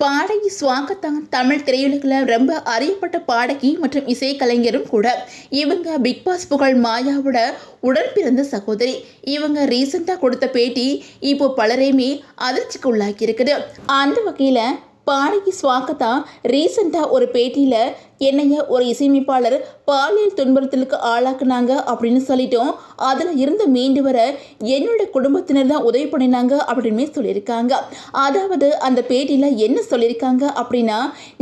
பாடகி ஸ்வாகதா தமிழ் திரையுலகில் ரொம்ப அறியப்பட்ட பாடகி மற்றும் இசைக்கலைஞரும் கூட. இவங்க பிக் பாஸ் புகழ் மாயாவோட உடன் பிறந்த சகோதரி. இவங்க ரீசெண்டாக கொடுத்த பேட்டி இப்போ பலரையுமே அதிர்ச்சிக்கு உள்ளாக்கி இருக்குது. அந்த வகையில் பாடகி ஸ்வாகதா ரீசெண்டாக ஒரு பேட்டியில் என்னைய ஒரு இசையமைப்பாளர் பாலியல் துன்புறுத்தலுக்கு ஆளாக்குனாங்க அப்படின்னு சொல்லிட்டோம். அதில் இருந்து மீண்டு வர என்னோட குடும்பத்தினர் தான் உதவி பண்ணினாங்க அப்படின்னு சொல்லியிருக்காங்க. அதாவது அந்த பேட்டியில் என்ன சொல்லியிருக்காங்க அப்படின்னா,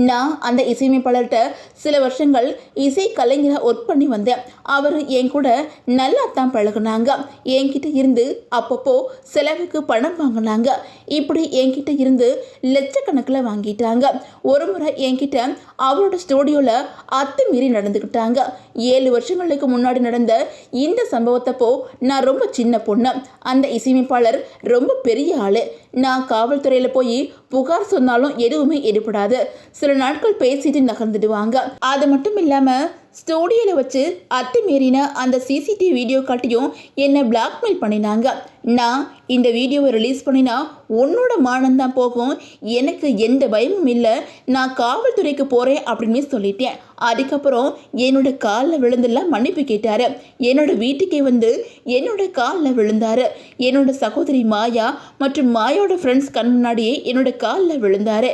நான் அந்த இசையமைப்பாளர்கிட்ட சில வருஷங்கள் இசை கலைஞராக ஒர்க் பண்ணி வந்தேன். அவர் என் கூட நல்லா தான் பழகுனாங்க. என்கிட்ட இருந்து அப்பப்போ செலவுக்கு பணம் வாங்கினாங்க. இப்படி என்கிட்ட இருந்து லட்சக்கணக்கில் வாங்கிட்டாங்க. ஒரு முறை என்கிட்ட அவரோட ஸ்டூடியோவில் அத்துமீறி நடந்துக்கிட்டாங்க. 7 வருஷங்களுக்கு முன்னாடி நடந்த இந்த சம்பவத்தப்போ நான் ரொம்ப சின்ன பொண்ணு. அந்த இசையமைப்பாளர் ரொம்ப பெரிய ஆளு. நான் காவல்துறையில் போய் புகார் சொன்னாலும் எதுவுமே எடுபடாது. சில நாட்கள் பேசிட்டு நகர்ந்துடுவாங்க. அது மட்டும் இல்லாமல் ஸ்டூடியோவில் வச்சு அத்துமீறின அந்த சிசிடிவி வீடியோ காட்டியும் என்னை பிளாக்மெயில் பண்ணினாங்க. நான் இந்த வீடியோவை ரிலீஸ் பண்ணினா உன்னோட மானம்தான் போகும், எனக்கு எந்த பயமும் இல்லை, நான் காவல்துறைக்கு போகிறேன் அப்படின்னு சொல்லிட்டேன். அதுக்கப்புறம் என்னோட காலில் விழுந்தெல்லாம் மன்னிப்பு கேட்டார். என்னோட வீட்டுக்கே வந்து என்னோட காலில் விழுந்தார். என்னோட சகோதரி மாயா மற்றும் மாயோட ஃப்ரெண்ட்ஸ் கண் முன்னாடியே என்னோட காலில் விழுந்தார்.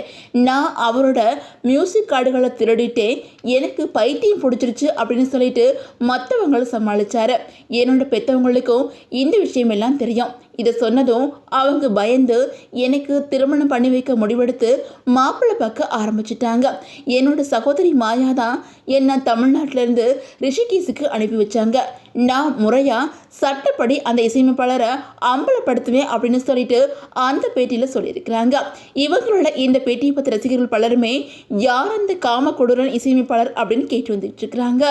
நான் அவரோட மியூசிக் கார்டுகளை திருடிட்டேன், எனக்கு பைத்தியம் பிடிச்சிருச்சு அப்படின்னு சொல்லிட்டு மற்றவங்களை சமாளித்தார். என்னோட பெற்றவங்களுக்கும் இந்த விஷயமெல்லாம் தெரியும். இதை சொன்னதும் அவங்க பயந்து எனக்கு திருமணம் பண்ணி வைக்க முடிவெடுத்து மாப்பிள்ளை பார்க்க ஆரம்பிச்சிட்டாங்க. என்னோட சகோதரி மாயா தான் என்னை தமிழ்நாட்டிலேருந்து ரிஷிகேஷுக்கு அனுப்பி வச்சாங்க. நான் முறையாக சட்டப்படி அந்த இசையமைப்பாளரை அம்பலப்படுத்துவேன் அப்படின்னு சொல்லிட்டு அந்த பேட்டியில் சொல்லியிருக்கிறாங்க. இவங்களோட இந்த பேட்டியை பற்றி ரசிகர்கள் பலருமே யார் அந்த காம கொடூரன் இசையமைப்பாளர் அப்படின்னு கேட்டு வந்துட்டு இருக்கிறாங்க.